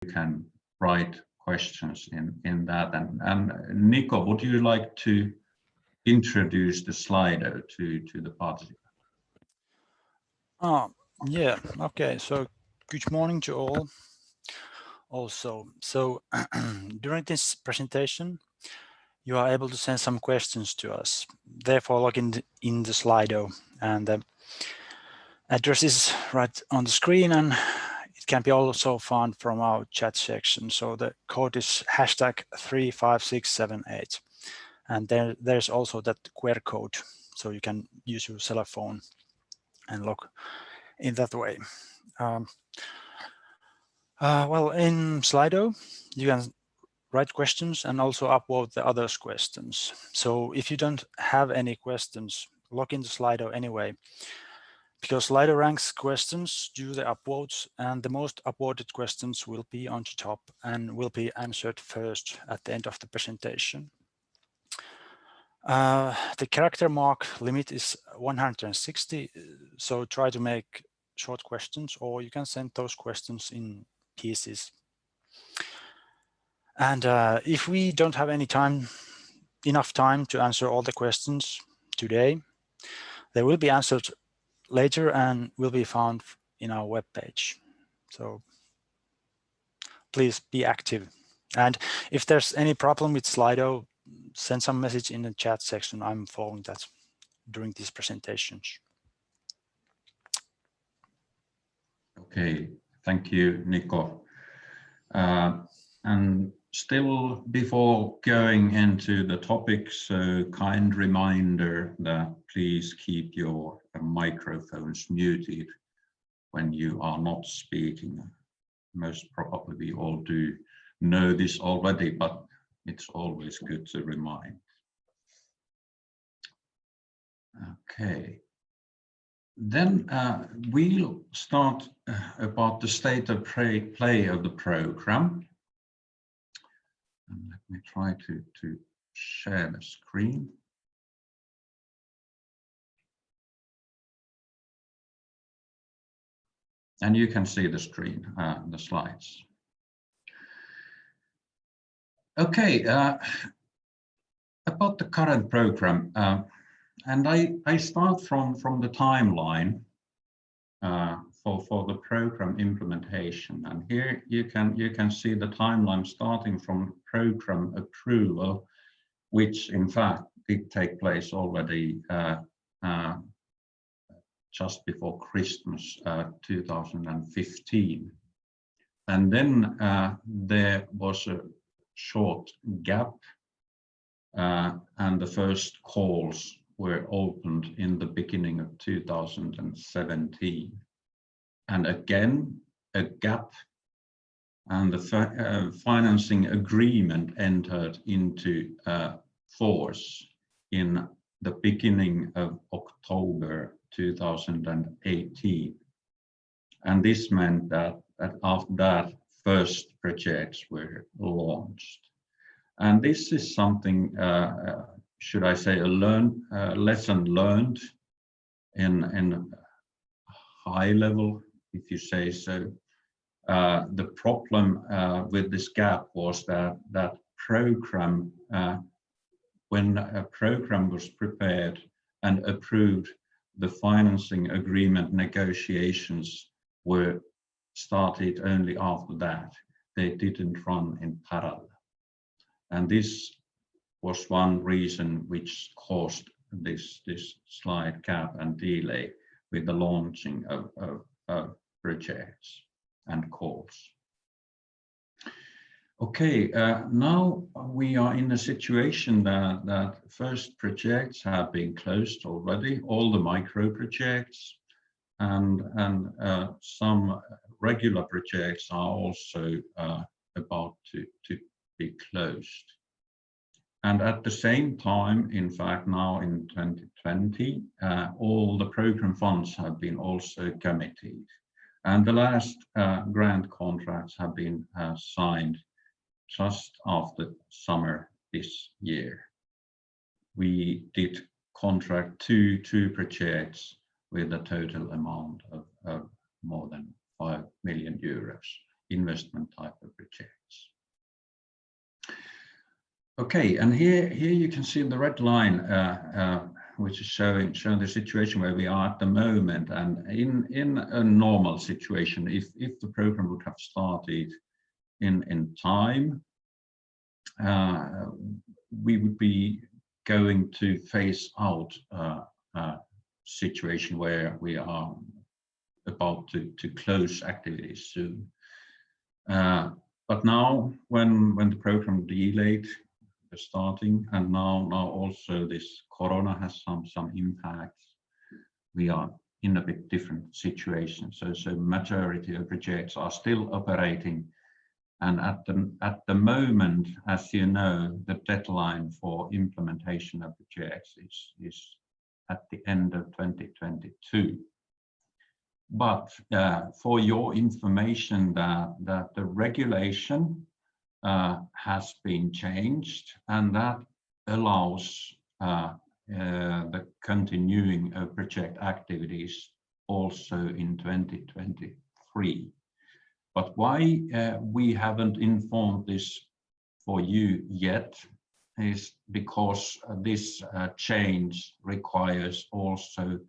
you can write questions in that. And Nico, would you like to introduce the Slido to the participants? Yeah, okay, so good morning to all also. So during this presentation, you are able to send some questions to us. Therefore, log in the Slido, and the address is right on the screen, and it can be also found from our chat section. So the code is #35678. And there's also that QR code, so you can use your cell phone and log in that way. Well, in Slido, you can write questions and also upload the others' questions. So if you don't have any questions, log into Slido anyway, because Slido ranks questions due to the upvotes, and the most upvoted questions will be on the top and will be answered first at the end of the presentation. The character mark limit is 160, so try to make short questions, or you can send those questions in pieces. And if we don't have enough time to answer all the questions today, they will be answered later and will be found in our webpage. So please be active. And if there's any problem with Slido, send some message in the chat section. I'm following that during these presentations. Okay, thank you, Nico. And still, before going into the topics, a kind reminder that please keep your microphones muted when you are not speaking. Most probably we all do know this already, but it's always good to remind. Okay. Then we'll start about the state of play of the program. And let me try to share the screen. And you can see the screen, the slides. Okay, about the current program, and I start from the timeline for the program implementation. And here you can see the timeline starting from program approval, which in fact did take place already just before Christmas 2015. And then there was a short gap, and the first calls were opened in the beginning of 2017. And again, a gap, and the financing agreement entered into force in the beginning of October 2018. And this meant that after that, first projects were launched. And this is something, should I say, a lesson learned in high level, if you say so. The problem with this gap was that program, when a program was prepared and approved, the financing agreement negotiations were started only after that. They didn't run in parallel. And this was one reason which caused this slight gap and delay with the launching of projects and calls. Okay, now we are in a situation that first projects have been closed already, all the micro projects, and some regular projects are also about to be closed. And at the same time, in fact, now in 2020, all the program funds have been also committed. And the last grant contracts have been signed just after summer this year. We did contract two projects with a total amount of more than 5 million euros. investment type of projects. Okay, and here you can see the red line, which is showing the situation where we are at the moment. And in a normal situation, if the program would have started in time, we would be going to phase out a situation where we are about to close activities soon. But now, when the program delayed the starting, and now also this Corona has some impacts, we are in a bit different situation. So majority of projects are still operating, and at the moment, as you know, the deadline for implementation of projects is at the end of 2022. But for your information, that the regulation has been changed, and that allows the continuing of project activities also in 2023. But why we haven't informed this for you yet is because this change requires also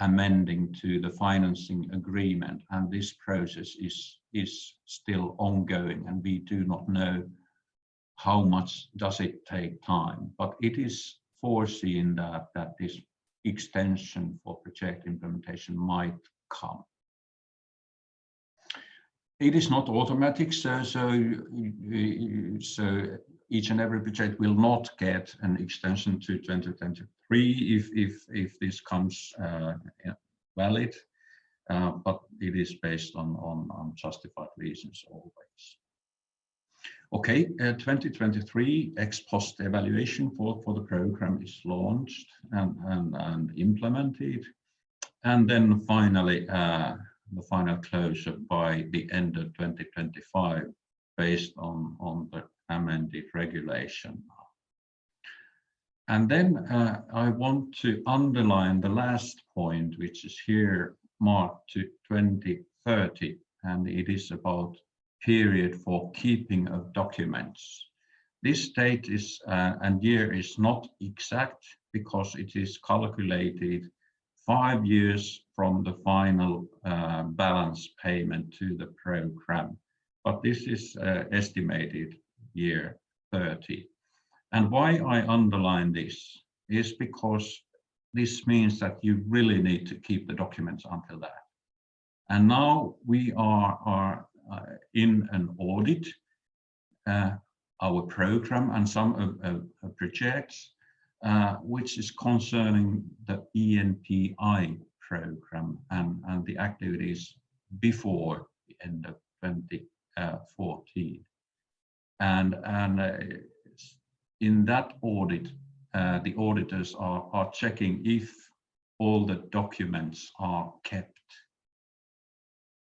amending to the financing agreement, and this process is still ongoing, and we do not know how much does it take time, but it is foreseen that this extension for project implementation might come. It is not automatic, so each and every project will not get an extension to 2023 if this comes valid, but it is based on justified reasons always. Okay, 2023 ex post evaluation for the program is launched and implemented, and then finally the final closure by the end of 2025 based on the amended regulation. And then I want to underline the last point, which is here marked to 2030, and it is about period for keeping of documents. This date is and year is not exact because it is calculated 5 years from the final balance payment to the program, but this is estimated year 30. And why I underline this is because this means that you really need to keep the documents until that. And now we are in an audit, our program and some of projects, which is concerning the ENPI program and the activities before the end of 2014. And in that audit, the auditors are checking if all the documents are kept.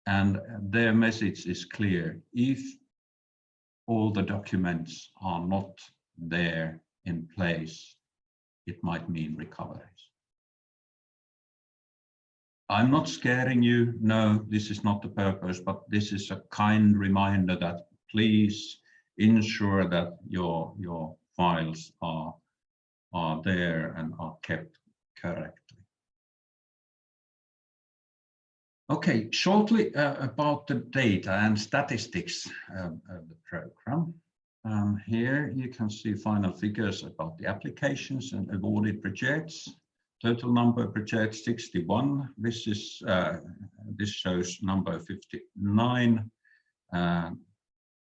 And their message is clear: if all the documents are not there in place, it might mean recoveries. I'm not scaring you, no, this is not the purpose, but this is a kind reminder that please ensure that your files are there and are kept correctly. Okay, shortly about the data and statistics of the program. Here you can see final figures about the applications and awarded projects. Total number of projects 61. This shows number 59.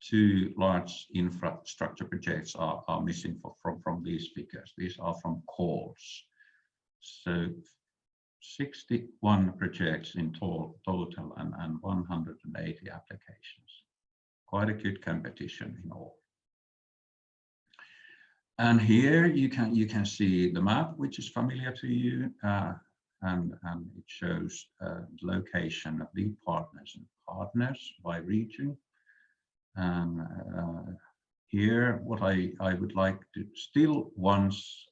2 large infrastructure projects are missing from these figures. These are from calls. So 61 projects in total and 180 applications. Quite a good competition in all. And here you can see the map, which is familiar to you, and it shows the location of lead partners and partners by region. Here, what I would like to still once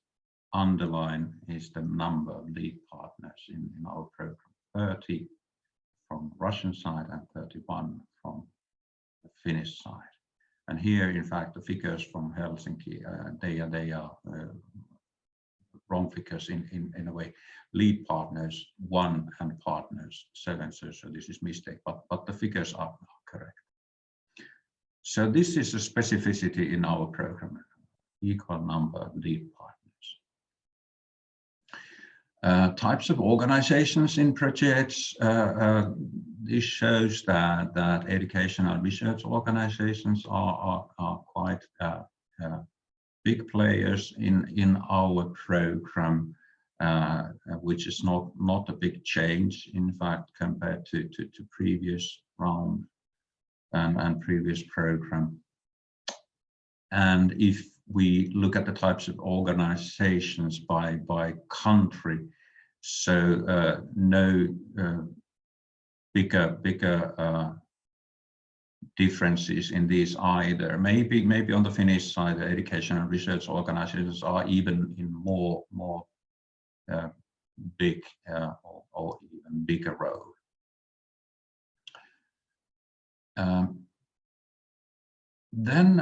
underline is the number of lead partners in our program: 30 from Russian side and 31 from Finnish side. And here, in fact, the figures from Helsinki, they are wrong figures in a way. Lead partners 1 and partners 7, so this is mistake, but the figures are correct. So this is a specificity in our program, equal number of lead partners. Types of organizations in projects. This shows that educational research organizations are quite big players in our program, which is not a big change, in fact, compared to previous round and previous program. And if we look at the types of organizations by country, so no bigger differences in these either. Maybe on the Finnish side, the education and research organizations are even in more big or even bigger role. Then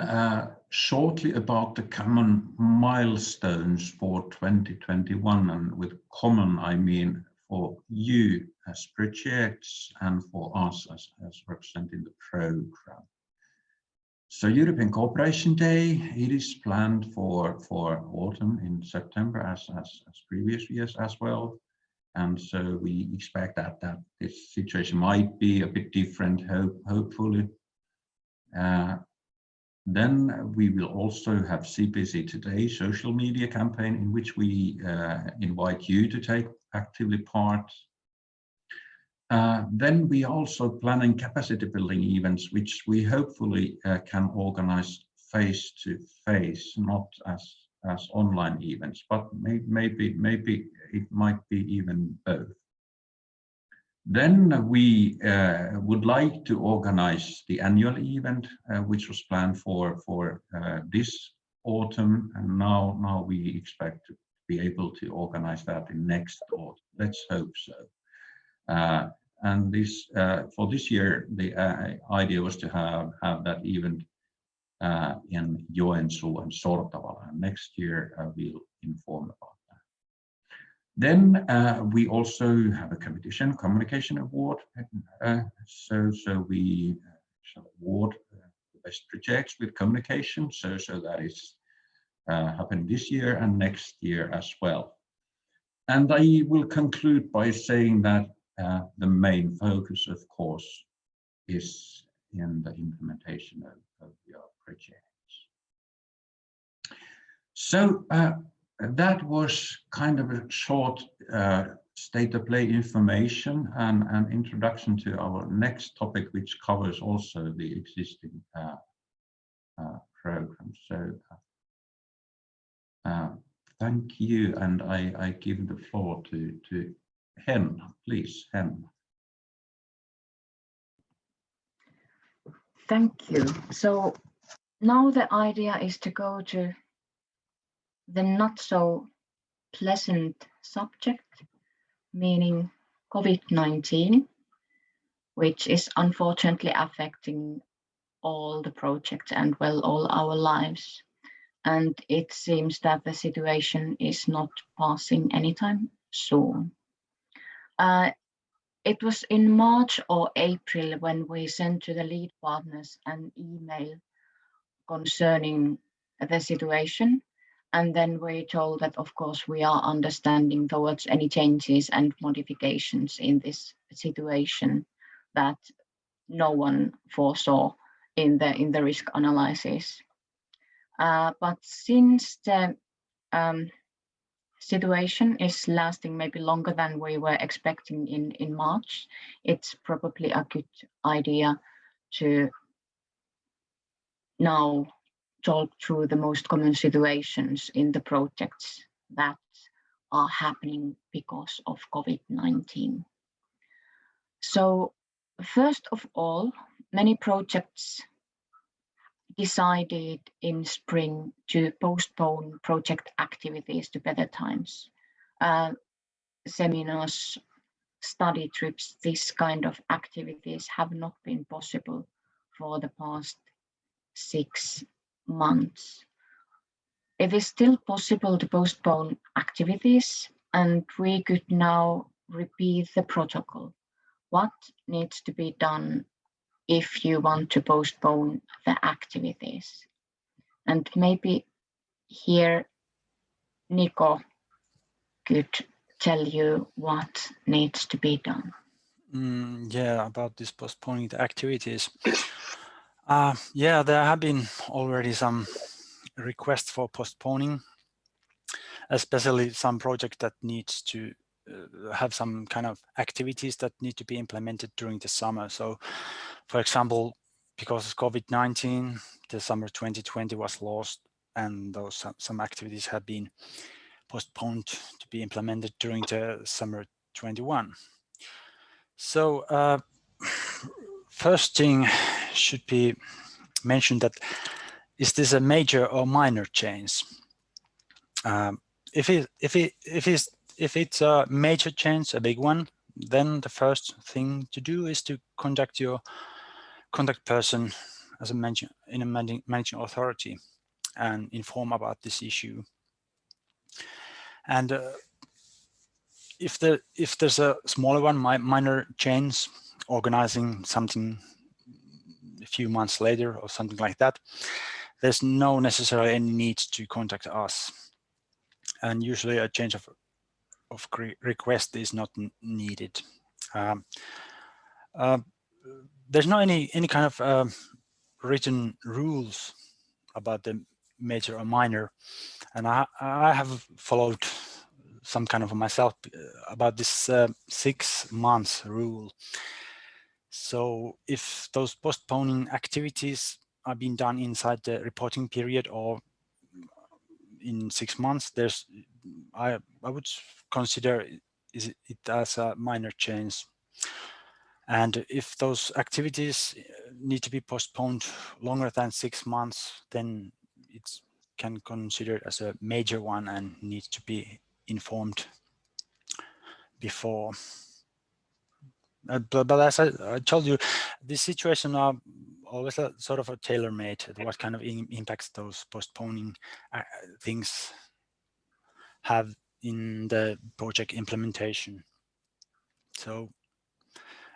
shortly about the common milestones for 2021, and with common I mean for you as projects and for us as representing the program. So European Cooperation Day, it is planned for autumn in September as previous years as well. And so we expect that this situation might be a bit different, hopefully. Then we will also have CBC Today social media campaign in which we invite you to take actively part. Then we are also planning capacity building events, which we hopefully can organize face-to-face, not as online events, but maybe it might be even both. Then we would like to organize the annual event, which was planned for this autumn, and now we expect to be able to organize that in next autumn. Let's hope so. And this for this year, the idea was to have that event in Joensuu and Sortavala. Next year, we'll inform about that. Then we also have a competition communication award. So we shall award the best projects with communication. So that is happening this year and next year as well. And I will conclude by saying that the main focus, of course, is in the implementation of your projects. So that was kind of a short state of play information and introduction to our next topic, which covers also the existing program. So thank you, and I give the floor to Hen, please, Hen. Thank you. So now the idea is to go to the not so pleasant subject, meaning COVID-19, which is unfortunately affecting all the projects and well, all our lives. And it seems that the situation is not passing anytime soon. It was in March or April when we sent to the lead partners an email concerning the situation. And then we told that, of course, we are understanding towards any changes and modifications in this situation that no one foresaw in the risk analysis. But since the situation is lasting maybe longer than we were expecting in March, it's probably a good idea to now talk through the most common situations in the projects that are happening because of COVID-19. So first of all, many projects decided in spring to postpone project activities to better times. Seminars, study trips, this kind of activities have not been possible for the past 6 months. It is still possible to postpone activities, and we could now repeat the protocol. What needs to be done if you want to postpone the activities? And maybe here Nico could tell you what needs to be done. Yeah, about this postponing the activities. Yeah, there have been already some requests for postponing, especially some project that needs to have some kind of activities that need to be implemented during the summer. So, for example, because of COVID-19, the summer 2020 was lost, and those some activities have been postponed to be implemented during the summer 21. So first thing should be mentioned that is this a major or minor change? If it's a major change, a big one, then the first thing to do is to contact your contact person, as I mentioned, in a managing authority, and inform about this issue. And if there's a smaller one, minor change, organizing something a few months later or something like that, there's no necessarily any need to contact us. And usually a change of request is not needed. There's not any kind of written rules about the major or minor, and I have followed some kind of myself about this 6 months rule. So if those postponing activities are being done inside the reporting period or in 6 months, I would consider it as a minor change. And if those activities need to be postponed longer than 6 months, then it can consider as a major one and needs to be informed before. But as I told you, this situation are always a sort of a tailor-made. What kind of impacts those postponing things have in the project implementation. So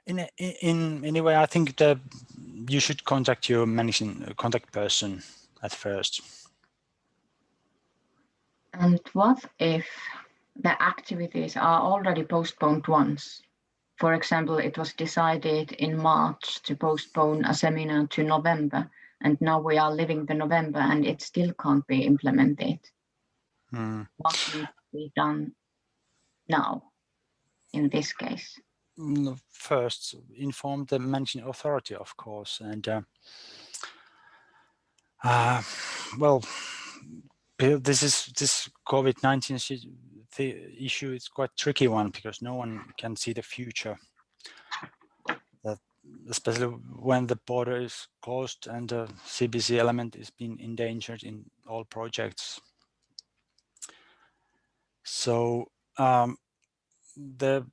in any way, I think that you should contact your managing contact person at first. And what if the activities are already postponed once? For example, it was decided in March to postpone a seminar to November, and now we are living the November and it still can't be implemented. What needs to be done now in this case? First, inform the managing authority, of course, and well, this COVID-19 issue is quite tricky one because no one can see the future. Especially when the border is closed and the CBC element is being endangered in all projects. So there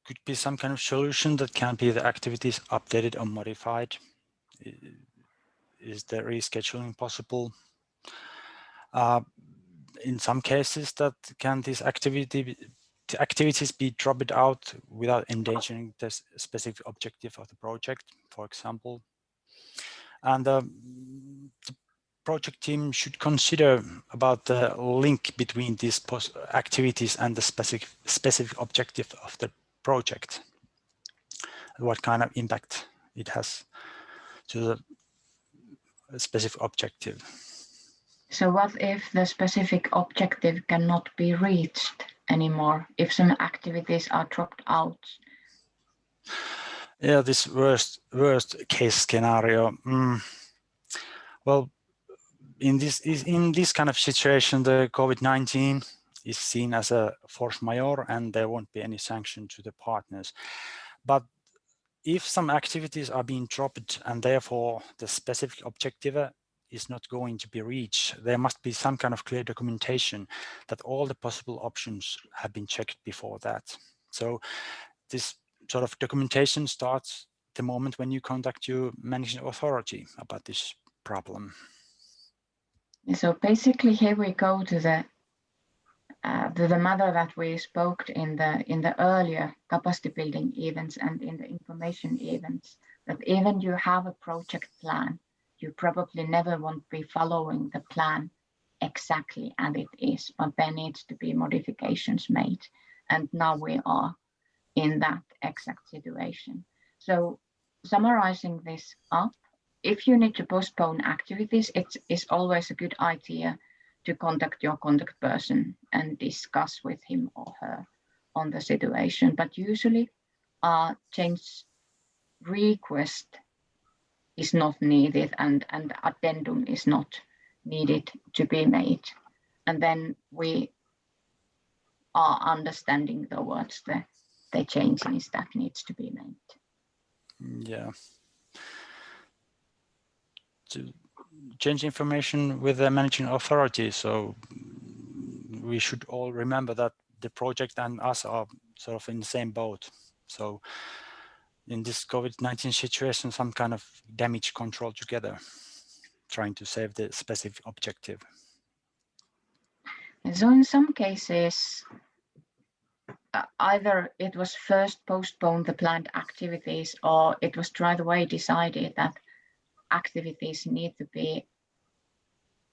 could be some kind of solution that can be the activities updated or modified. Is there rescheduling possible? In some cases, that can these activities be dropped out without endangering the specific objective of the project, for example. And the project team should consider about the link between these activities and the specific objective of the project. What kind of impact it has to the specific objective. So what if the specific objective cannot be reached anymore, if some activities are dropped out? Yeah, this worst case scenario. Well, in this kind of situation, the COVID-19 is seen as a force majeure, and there won't be any sanction to the partners. But if some activities are being dropped and therefore the specific objective is not going to be reached, there must be some kind of clear documentation that all the possible options have been checked before that. So this sort of documentation starts the moment when you contact your managing authority about this problem. So basically, here we go to the matter that we spoke in the earlier capacity building events and in the information events. That even you have a project plan, you probably never want to be following the plan exactly as it is, but there needs to be modifications made. And now we are in that exact situation. So summarizing this up, if you need to postpone activities, it's always a good idea to contact your contact person and discuss with him or her on the situation. But usually change request is not needed and addendum is not needed to be made. And then we are understanding towards the changes that needs to be made. Yeah. To change information with the managing authority. So we should all remember that the project and us are sort of in the same boat. So in this COVID-19 situation, some kind of damage control together, trying to save the specific objective. And so in some cases, either it was first postponed the planned activities, or it was right away decided that activities need to be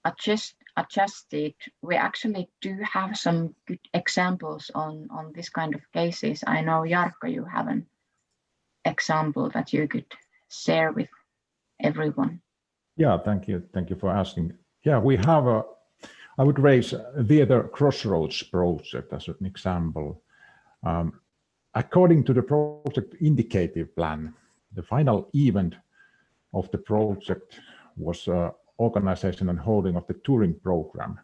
adjusted. We actually do have some good examples on this kind of cases. I know, Jarkko, you have an example that you could share with everyone. Yeah, thank you. Thank you for asking. Yeah, we have I would raise the other Crossroads project as an example. According to the project indicative plan, the final event of the project was organization and holding of the touring program,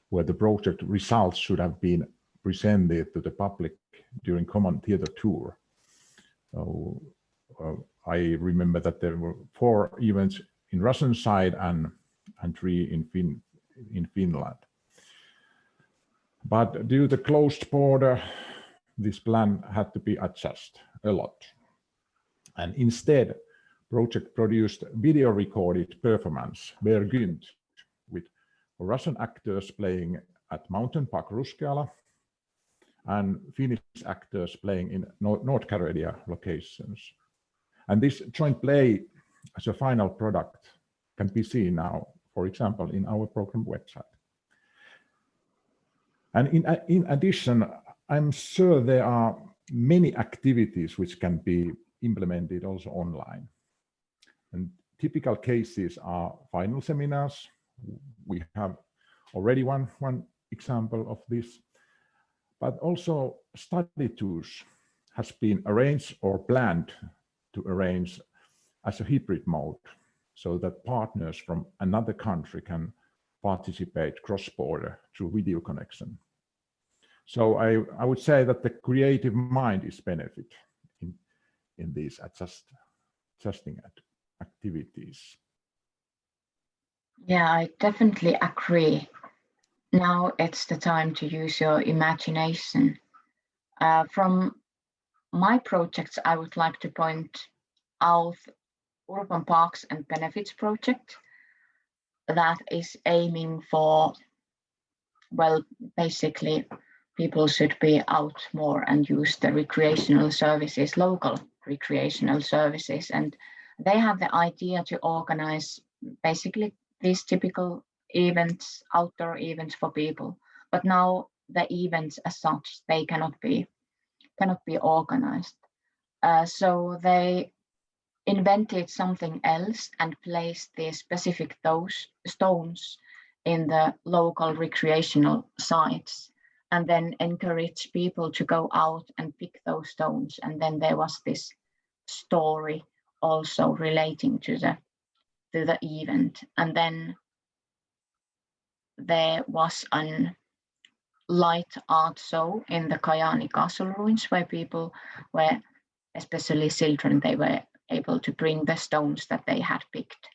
where the project results should have been presented to the public during common theater tour. So I remember that there were 4 events in Russian side and 3 in Finland. But due to the closed border, this plan had to be adjusted a lot. And instead, project produced video recorded performance, Bear Gynt, with Russian actors playing at Mountain Park Ruskeala and Finnish actors playing in North Karelia locations. And this joint play as a final product can be seen now, for example, in our program website. And in addition, I'm sure there are many activities which can be implemented also online. And typical cases are final seminars. We have already one example of this, but also study tours has been arranged or planned to arrange as a hybrid mode, so that partners from another country can participate cross-border through video connection. So I would say that the creative mind is benefit in these adjusting activities. Yeah, I definitely agree. Now it's the time to use your imagination. From my projects, I would like to point out Urban Parks and Benefits project that is aiming for, well, basically people should be out more and use the recreational services, local recreational services. And they have the idea to organize basically these typical events, outdoor events for people. But now the events as such, they cannot be organized. So they invented something else and placed the specific stones in the local recreational sites, and then encourage people to go out and pick those stones. And then there was this story also relating to the event. And then there was a light art show in the Kajaani Castle ruins, where people were, especially children, they were able to bring the stones that they had picked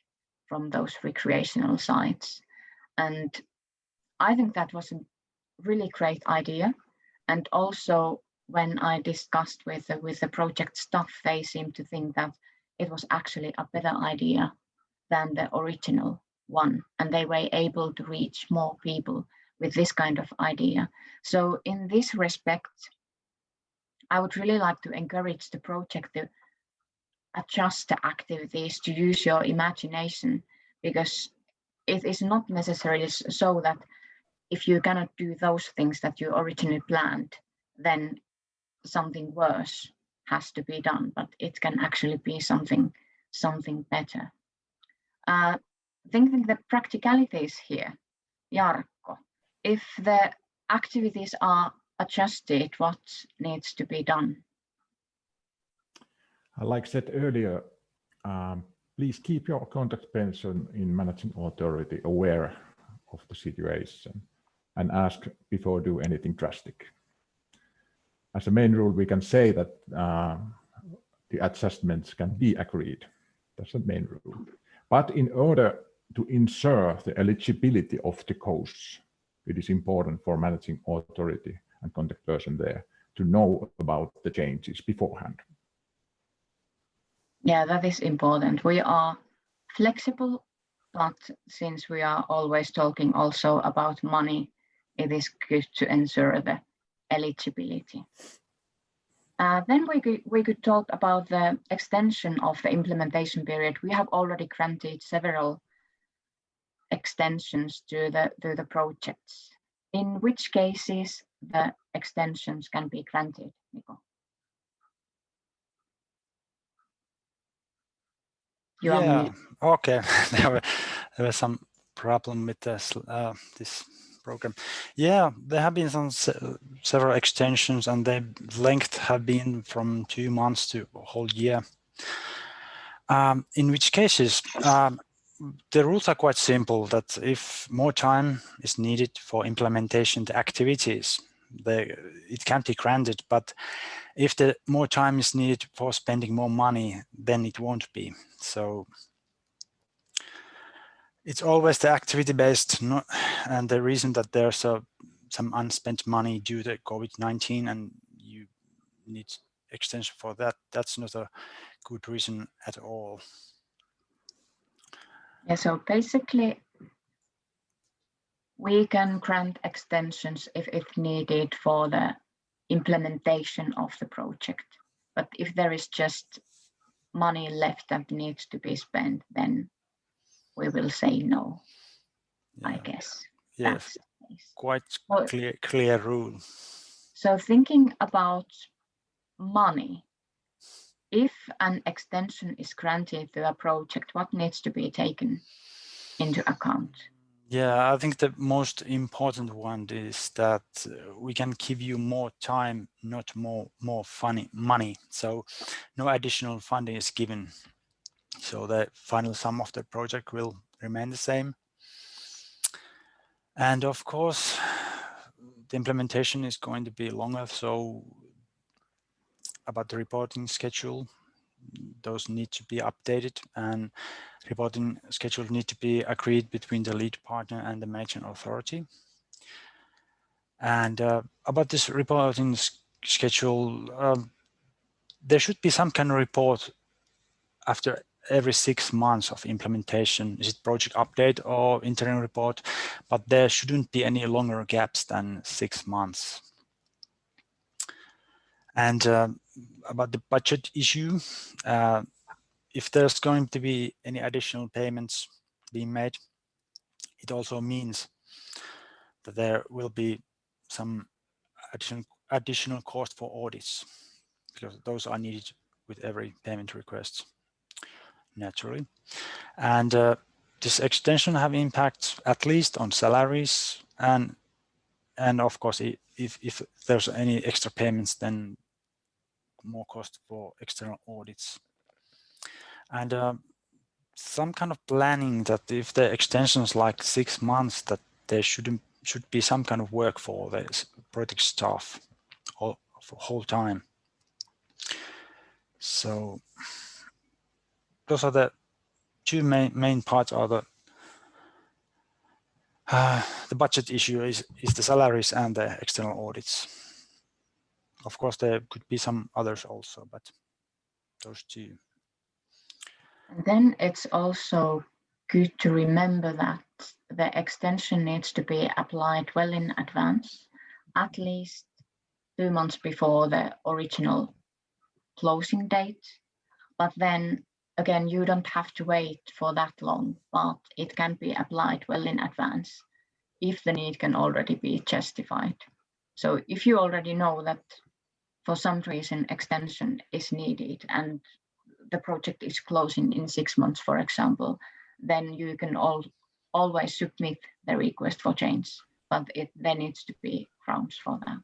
from those recreational sites. And I think that was a really great idea. And also when I discussed with the project staff, they seemed to think that it was actually a better idea than the original one, and they were able to reach more people with this kind of idea. So in this respect, I would really like to encourage the project to adjust the activities, to use your imagination, because it is not necessarily so that if you cannot do those things that you originally planned, then something worse has to be done, but it can actually be something better. Thinking the practicalities here, Jarkko, if the activities are adjusted, what needs to be done? Like I said earlier, please keep your contact person in managing authority aware of the situation and ask before do anything drastic. As a main rule, we can say that the adjustments can be agreed. That's the main rule. But in order to ensure the eligibility of the costs, it is important for managing authority and contact person there to know about the changes beforehand. Yeah, that is important. We are flexible, but since we are always talking also about money, it is good to ensure the eligibility. Then we could talk about the extension of the implementation period. We have already granted several extensions to the projects. In which cases the extensions can be granted, Niko? Yeah, okay. There was some problem with this program. Yeah, there have been some several extensions, and the length have been from 2 months to a whole year. In which cases, the rules are quite simple, that if more time is needed for implementation the activities, it can be granted, but if the more time is needed for spending more money, then it won't be. So it's always the activity based, and the reason that there's some unspent money due to COVID-19 and you need extension for that, that's not a good reason at all. Yeah, so basically we can grant extensions if needed for the implementation of the project. But if there is just money left that needs to be spent, then we will say no, yeah. I guess. Yes, quite clear rule. So thinking about money, if an extension is granted to a project, what needs to be taken into account? Yeah, I think the most important one is that we can give you more time, not more money. So no additional funding is given. So the final sum of the project will remain the same. And of course, the implementation is going to be longer. So about the reporting schedule, those need to be updated, and reporting schedule need to be agreed between the lead partner and the managing authority. And about this reporting schedule, there should be some kind of report after every 6 months of implementation. Is it project update or interim report? But there shouldn't be any longer gaps than 6 months. And about the budget issue, if there's going to be any additional payments being made, it also means that there will be some additional cost for audits, because those are needed with every payment request, naturally. And this extension have impact at least on salaries, and of course, if there's any extra payments, then more cost for external audits. And some kind of planning that if the extension is like 6 months, that there should be some kind of work for the project staff for whole time. So those are the two main parts. Are the budget issue is the salaries and the external audits. Of course, there could be some others also, but those two. And then it's also good to remember that the extension needs to be applied well in advance, at least 2 months before the original closing date. But then again, you don't have to wait for that long, but it can be applied well in advance if the need can already be justified. So if you already know that for some reason extension is needed and the project is closing in 6 months, for example, then you can always submit the request for change, but there needs to be grounds for that.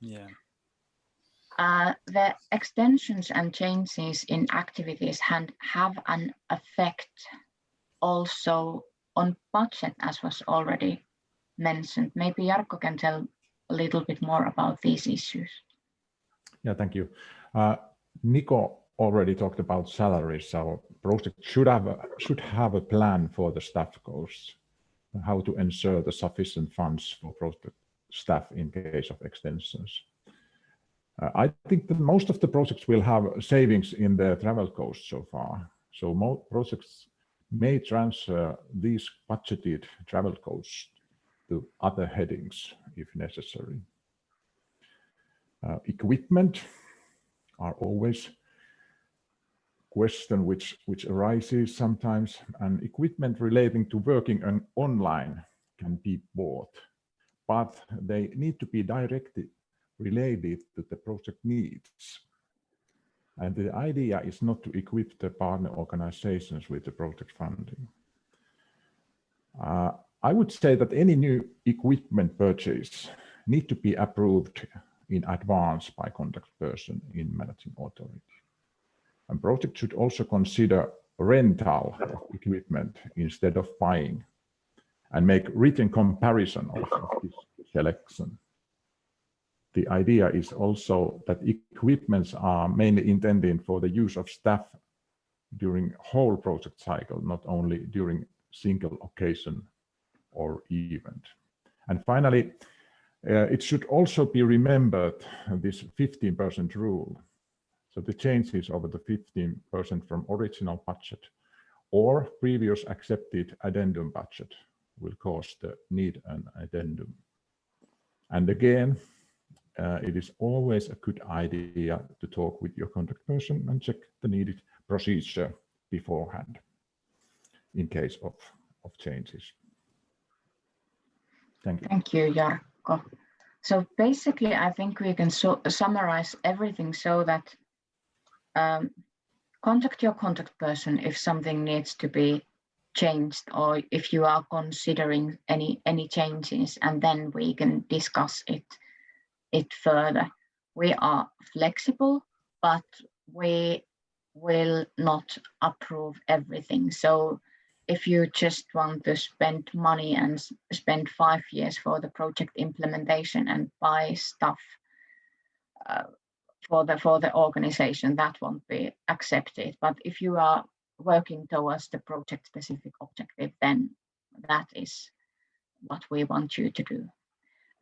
Yeah. The extensions and changes in activities have an effect also on budget, as was already mentioned. Maybe Jarkko can tell a little bit more about these issues. Yeah, thank you. Nico already talked about salaries. Our project should have a plan for the staff costs, how to ensure the sufficient funds for project staff in case of extensions. I think that most of the projects will have savings in their travel costs so far. So most projects may transfer these budgeted travel costs to other headings if necessary. Equipment are always question which arises sometimes, and equipment relating to working online can be bought, but they need to be directly related to the project needs. And the idea is not to equip the partner organizations with the project funding. I would say that any new equipment purchase need to be approved in advance by contact person in managing authority. And project should also consider rental of equipment instead of buying, and make written comparison of this selection. The idea is also that equipments are mainly intended for the use of staff during whole project cycle, not only during single occasion or event. And finally, it should also be remembered this 15% rule. So the changes over the 15% from original budget or previous accepted addendum budget will cause the need an addendum. And again, it is always a good idea to talk with your contact person and check the needed procedure beforehand in case of changes. Thank you. Thank you, Jarkko. So basically, I think we can summarize everything so that contact your contact person if something needs to be changed or if you are considering any changes, and then we can discuss it further. We are flexible, but we will not approve everything. So if you just want to spend money and spend 5 years for the project implementation and buy stuff for the organization, that won't be accepted. But if you are working towards the project specific objective, then that is what we want you to do.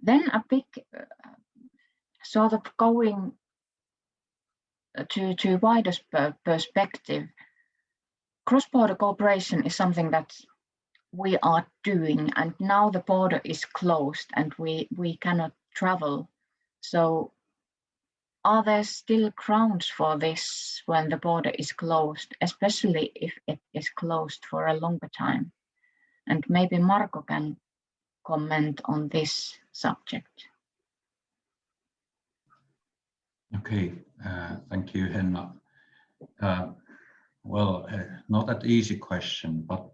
Then a big sort of going to wider perspective, cross-border cooperation is something that we are doing, and now the border is closed and we cannot travel. So are there still grounds for this when the border is closed, especially if it is closed for a longer time? And maybe Marko can comment on this subject. Okay, thank you, Henna. Well, not that easy question, but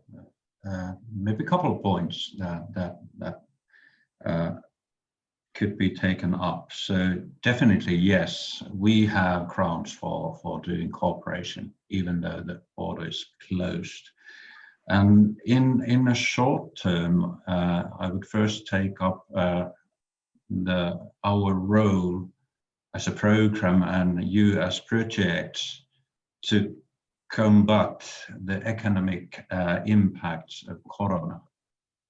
maybe a couple of points that could be taken up. So definitely, yes, we have grounds for doing cooperation, even though the border is closed. And in a short term, I would first take up our role as a program and you as projects to combat the economic impacts of Corona.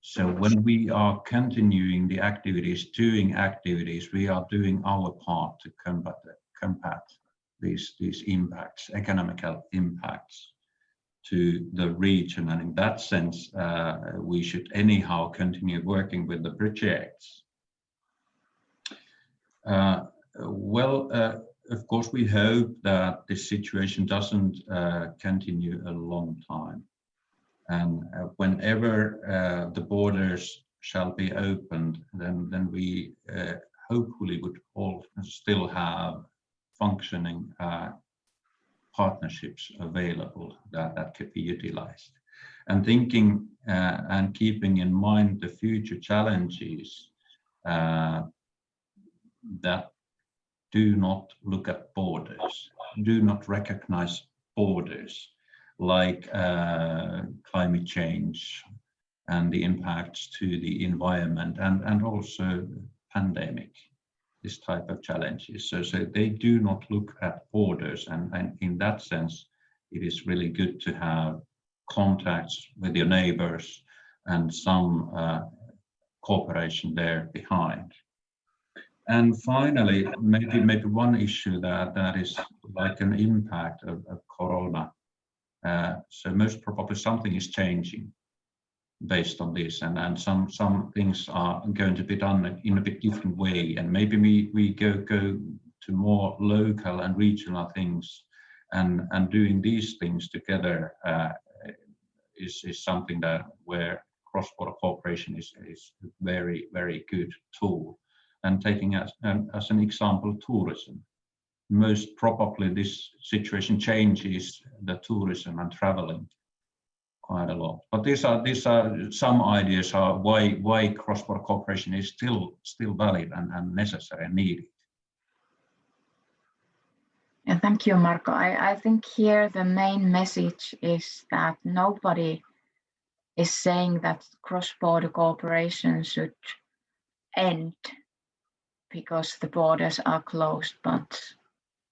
So when we are continuing the activities, doing activities, we are doing our part to combat these impacts, economical impacts to the region. And in that sense, we should anyhow continue working with the projects. Of course, we hope that this situation doesn't continue a long time. And whenever the borders shall be opened, then we hopefully would all still have functioning partnerships available that could be utilized. And thinking and keeping in mind the future challenges that do not look at borders, do not recognize borders, like climate change and the impacts to the environment, and also pandemic, this type of challenges. So they do not look at borders, and in that sense, it is really good to have contacts with your neighbors and some cooperation there behind. And finally, maybe one issue that is like an impact of Corona. So most probably something is changing based on this, and some things are going to be done in a bit different way, and maybe we go to more local and regional things, and doing these things together is something that where cross-border cooperation is a very, very good tool. And taking as an example, tourism. Most probably this situation changes the tourism and traveling quite a lot. But these are some ideas are why cross-border cooperation is still valid and necessary and needed. Yeah, thank you, Marco. I think here the main message is that nobody is saying that cross-border cooperation should end because the borders are closed, but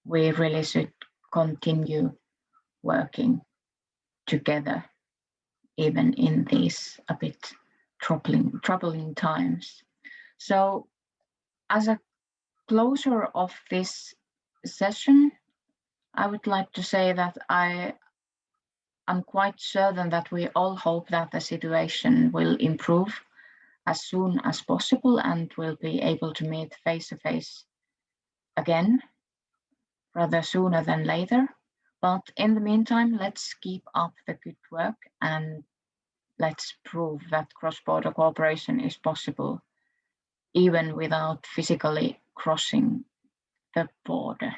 we really should continue working together, even in these a bit troubling times. So as a closure of this session, I would like to say that I'm quite certain that we all hope that the situation will improve as soon as possible and we'll be able to meet face-to-face again, rather sooner than later. But in the meantime, let's keep up the good work and let's prove that cross-border cooperation is possible, even without physically crossing the border.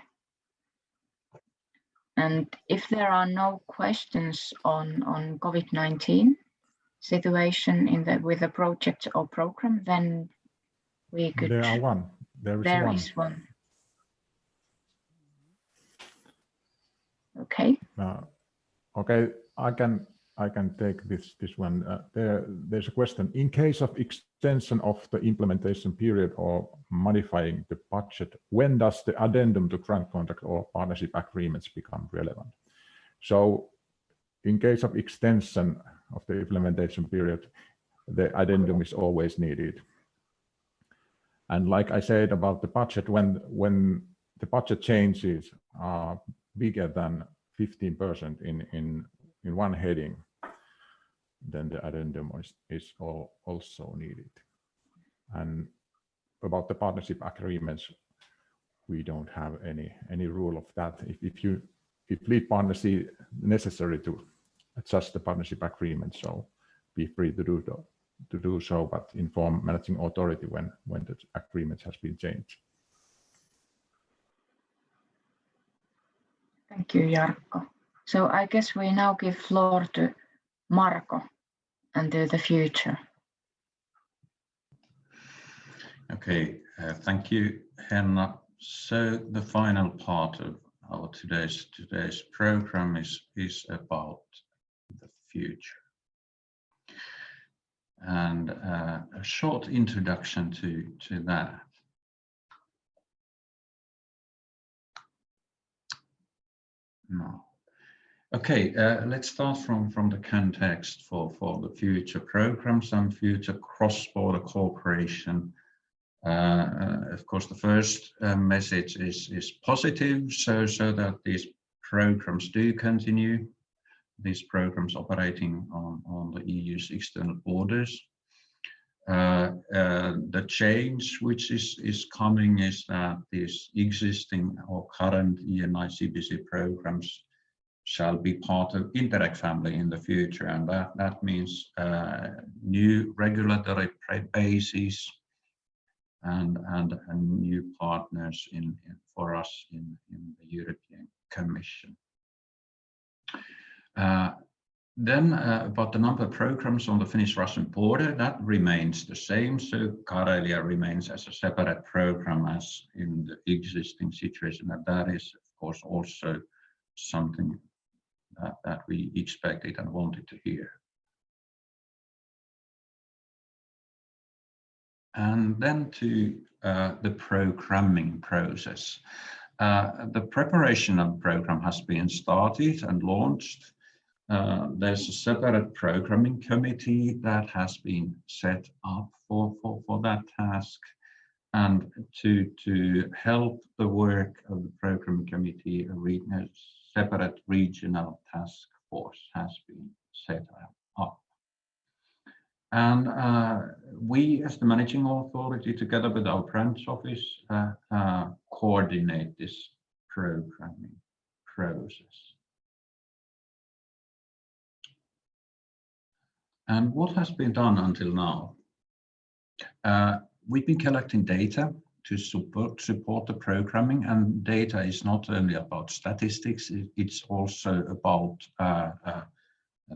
And if there are no questions on COVID-19 situation with the project or program, then we could. There is one. Okay. Okay, I can take this one. There's a question. In case of extension of the implementation period or modifying the budget, when does the addendum to grant contract or partnership agreements become relevant? So in case of extension of the implementation period, the addendum is always needed. And like I said about the budget, when the budget changes are bigger than 15% in one heading, then the addendum is also needed. And about the partnership agreements, we don't have any rule of that. If lead partners see necessary to adjust the partnership agreement, so be free to do so, but inform managing authority when the agreement has been changed. Thank you, Jarkko. So I guess we now give floor to Marco and to the future. Okay, thank you, Henna. So the final part of our today's program is about the future. And a short introduction to that. No. Okay, let's start from the context for the future programs and future cross-border cooperation. Of course, the first message is positive, so that these programs do continue. These programs operating on the EU's external borders. The change which is coming is that these existing or current ENI CBC programs shall be part of Interreg family in the future, and that means new regulatory bases and new partners for us in the European Commission. Then about the number of programs on the Finnish-Russian border, that remains the same. So Karelia remains as a separate program as in the existing situation, and that is of course also something that we expected and wanted to hear. And then to the programming process. The preparation of the program has been started and launched. There's a separate programming committee that has been set up for that task. And to help the work of the programming committee, a separate regional task force has been set up. And we, as the managing authority, together with our branch office, coordinate this programming process. And what has been done until now? We've been collecting data to support the programming, and data is not only about statistics, it's also about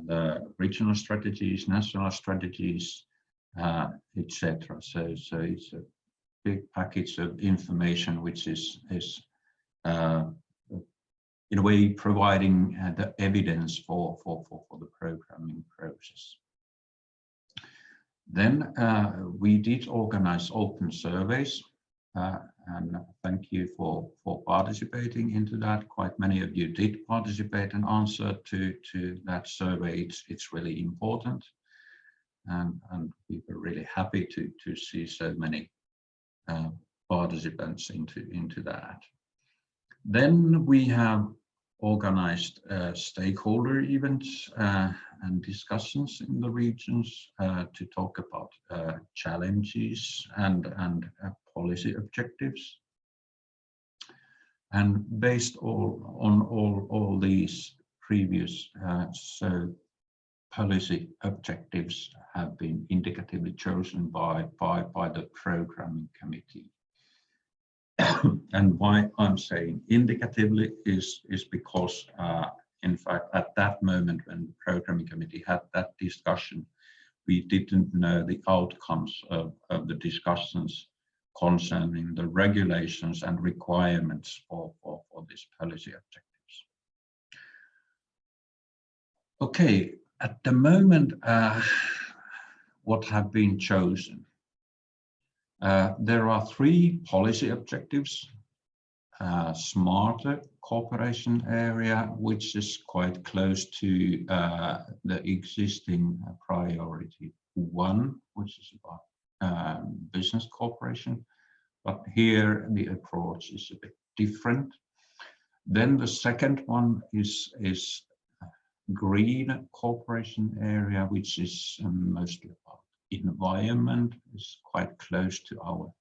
the regional strategies, national strategies, etc. So it's a big package of information which is in a way providing the evidence for the programming process. Then we did organize open surveys, and thank you for participating into that. Quite many of you did participate and answer to that survey. It's really important, and we were really happy to see so many participants into that. Then we have organized stakeholder events and discussions in the regions to talk about challenges and policy objectives. And based on all these previous policy objectives have been indicatively chosen by the programming committee. And why I'm saying indicatively is because in fact at that moment when the programming committee had that discussion, we didn't know the outcomes of the discussions concerning the regulations and requirements for these policy objectives. Okay, at the moment, what have been chosen? There are 3 policy objectives. Smarter cooperation area, which is quite close to the existing priority 1, which is about business cooperation, but here the approach is a bit different. Then the second one is green cooperation area, which is mostly about environment, is quite close to our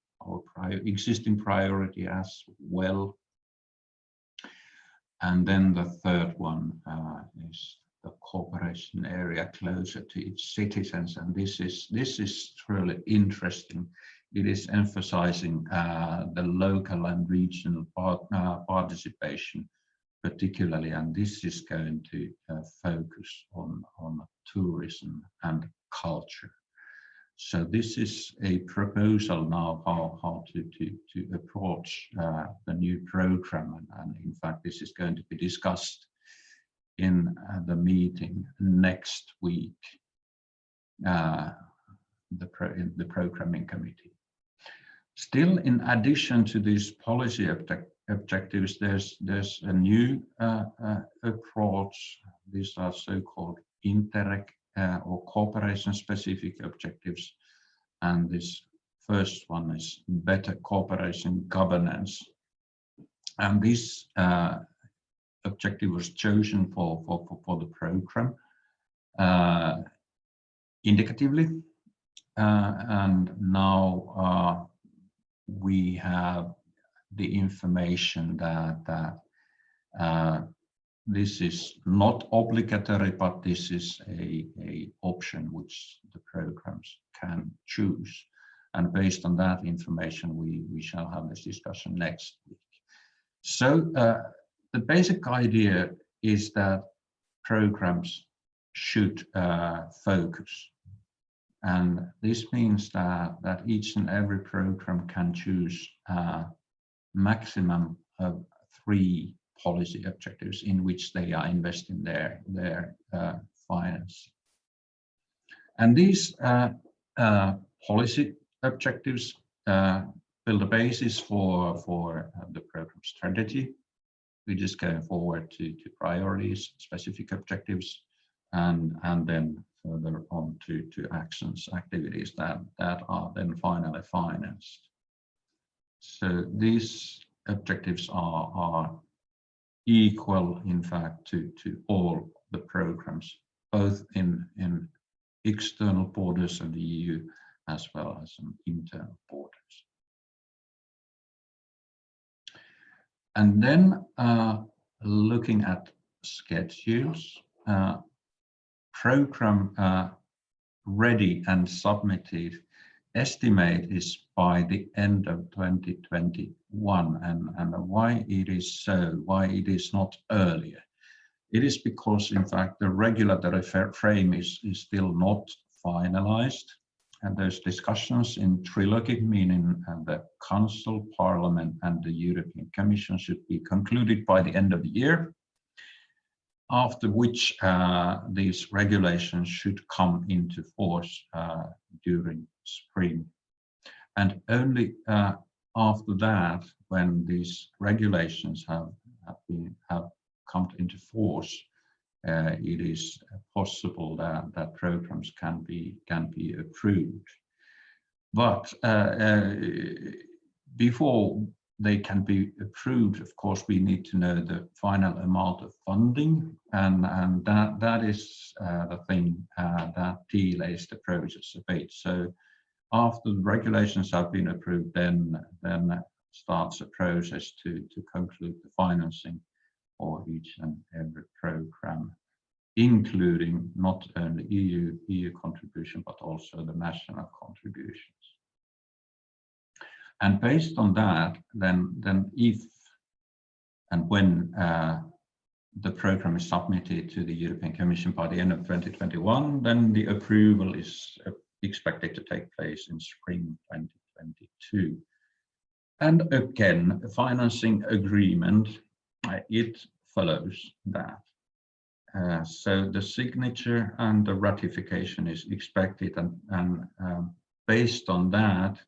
existing priority as well. And then the third one is the cooperation area closer to its citizens, and this is truly interesting. It is emphasizing the local and regional participation particularly, and this is going to focus on tourism and culture. So this is a proposal now how to approach the new program, and in fact this is going to be discussed in the meeting next week, in the programming committee. Still, in addition to these policy objectives, there's a new approach. These are so-called Interreg or cooperation-specific objectives, and this first one is better cooperation governance. And this objective was chosen for the program indicatively, and now we have the information that this is not obligatory, but this is a option which the programs can choose. And based on that information, we shall have this discussion next week. So the basic idea is that programs should focus. And this means that each and every program can choose a maximum of 3 policy objectives in which they are investing their finance. And these policy objectives build a basis for the program strategy, which is going forward to priorities, specific objectives, and then further on to actions, activities that are then finally financed. So these objectives are equal, in fact, to all the programs, both in external borders of the EU as well as in internal borders. And then looking at schedules, program ready and submitted estimate is by the end of 2021, and why it is so, why it is not earlier. It is because, in fact, the regulatory frame is still not finalized, and there's discussions in trilogy, meaning the Council, Parliament, and the European Commission should be concluded by the end of the year, after which these regulations should come into force during spring. And only after that, when these regulations have come into force, it is possible that programs can be approved. But before they can be approved, of course, we need to know the final amount of funding, and that is the thing that delays the process a bit. So after the regulations have been approved, then starts a process to conclude the financing for each and every program, including not only EU contribution, but also the national contributions. And based on that, then if and when the program is submitted to the European Commission by the end of 2021, then the approval is expected to take place in spring 2022. And again, a financing agreement, it follows that. So the signature and the ratification is expected, and based on that,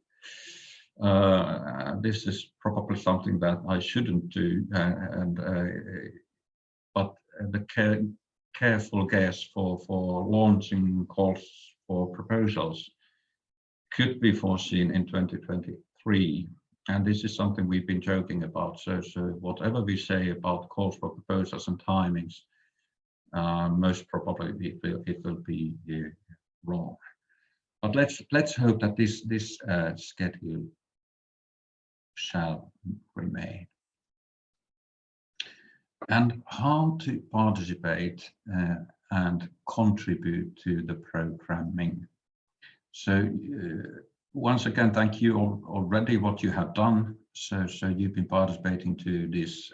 this is probably something that I shouldn't do, but the careful guess for launching calls for proposals could be foreseen in 2023. And this is something we've been joking about. So whatever we say about calls for proposals and timings, most probably it will be wrong. But let's hope that this schedule shall remain. And how to participate and contribute to the programming. So once again, thank you already what you have done. So you've been participating to these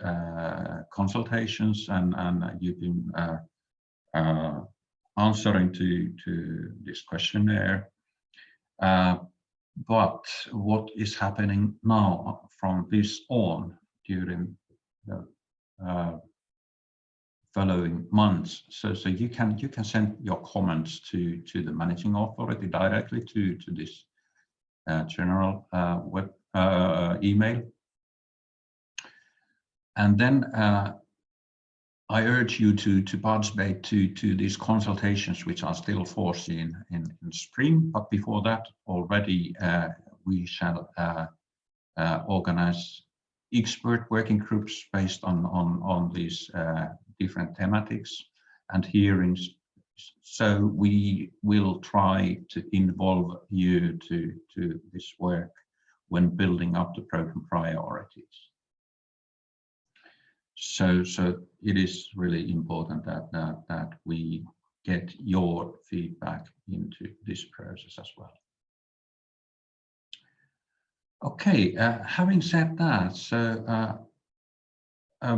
consultations, and you've been answering to this questionnaire. But what is happening now from this on during the following months? So you can send your comments to the managing authority directly to this general web email, And then I urge you to participate to these consultations, which are still foreseen in spring. But before that, already we shall organize expert working groups based on these different thematics and hearings. So we will try to involve you to this work when building up the program priorities. So it is really important that we get your feedback into this process as well. Okay, having said that, so I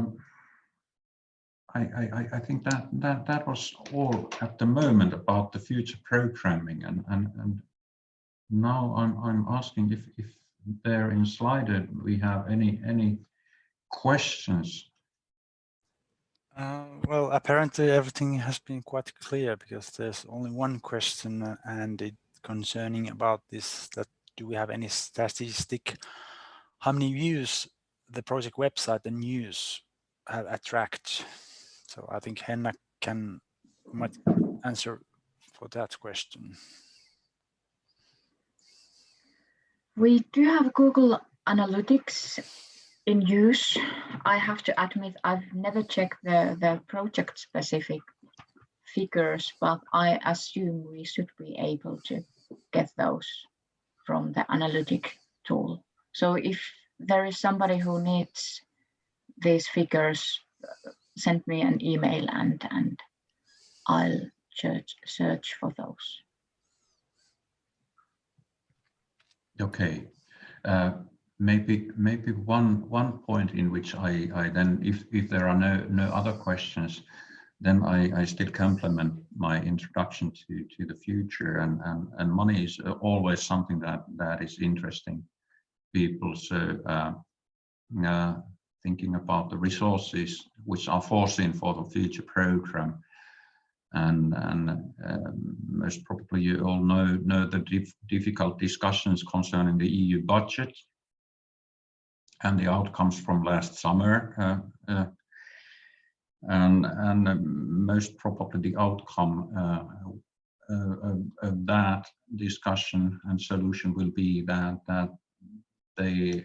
think that was all at the moment about the future programming, and now I'm asking if there in Slido we have any questions. Well, apparently everything has been quite clear, because there's only one question, and it concerning about this, that do we have any statistic how many views the project website and news have attract? So I think Henna might answer for that question. We do have Google Analytics in use. I have to admit, I've never checked the project specific figures, but I assume we should be able to get those from the analytic tool. So if there is somebody who needs these figures, send me an email and I'll search for those. Okay. Maybe one point in which I then, if there are no other questions, then I still complement my introduction to the future, and money is always something that is interesting people. So thinking about the resources which are foreseen for the future program, and most probably you all know the difficult discussions concerning the EU budget and the outcomes from last summer, and most probably the outcome of that discussion and solution will be that the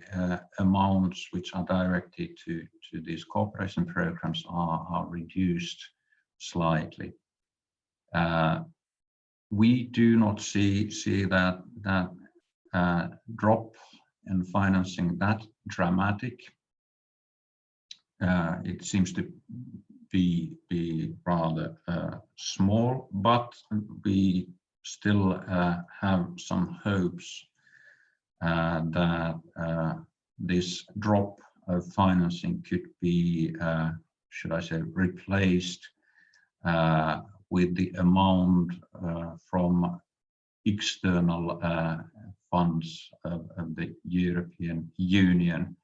amounts which are directed to these cooperation programs are reduced slightly. We do not see that drop in financing that dramatic. It seems to be rather small, but we still have some hopes that this drop of financing could be, should I say, replaced with the amount from external funds of the European Union.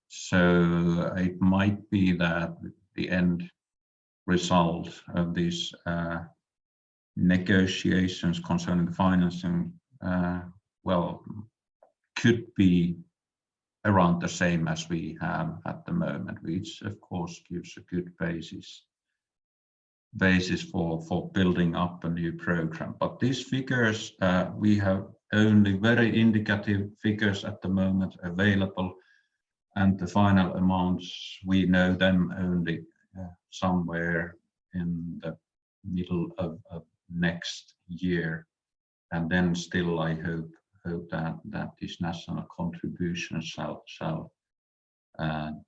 So it might be that the end result of these negotiations concerning the financing, well, could be around the same as we have at the moment, which of course gives a good basis for building up a new program. But these figures, we have only very indicative figures at the moment available, and the final amounts, we know them only somewhere in the middle of next year. And then still I hope that this national contribution shall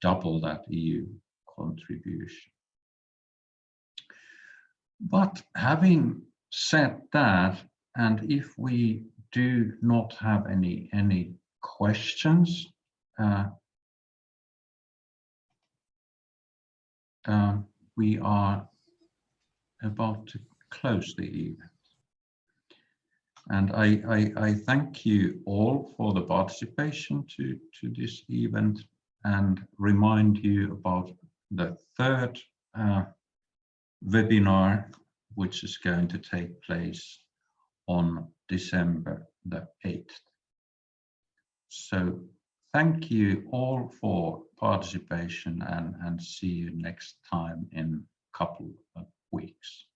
double that EU contribution. But having said that, and if we do not have any questions, we are about to close the event. And I thank you all for the participation to this event, and remind you about the third webinar, which is going to take place on December the 8th. So Thank you all for participation and see you next time in a couple of weeks.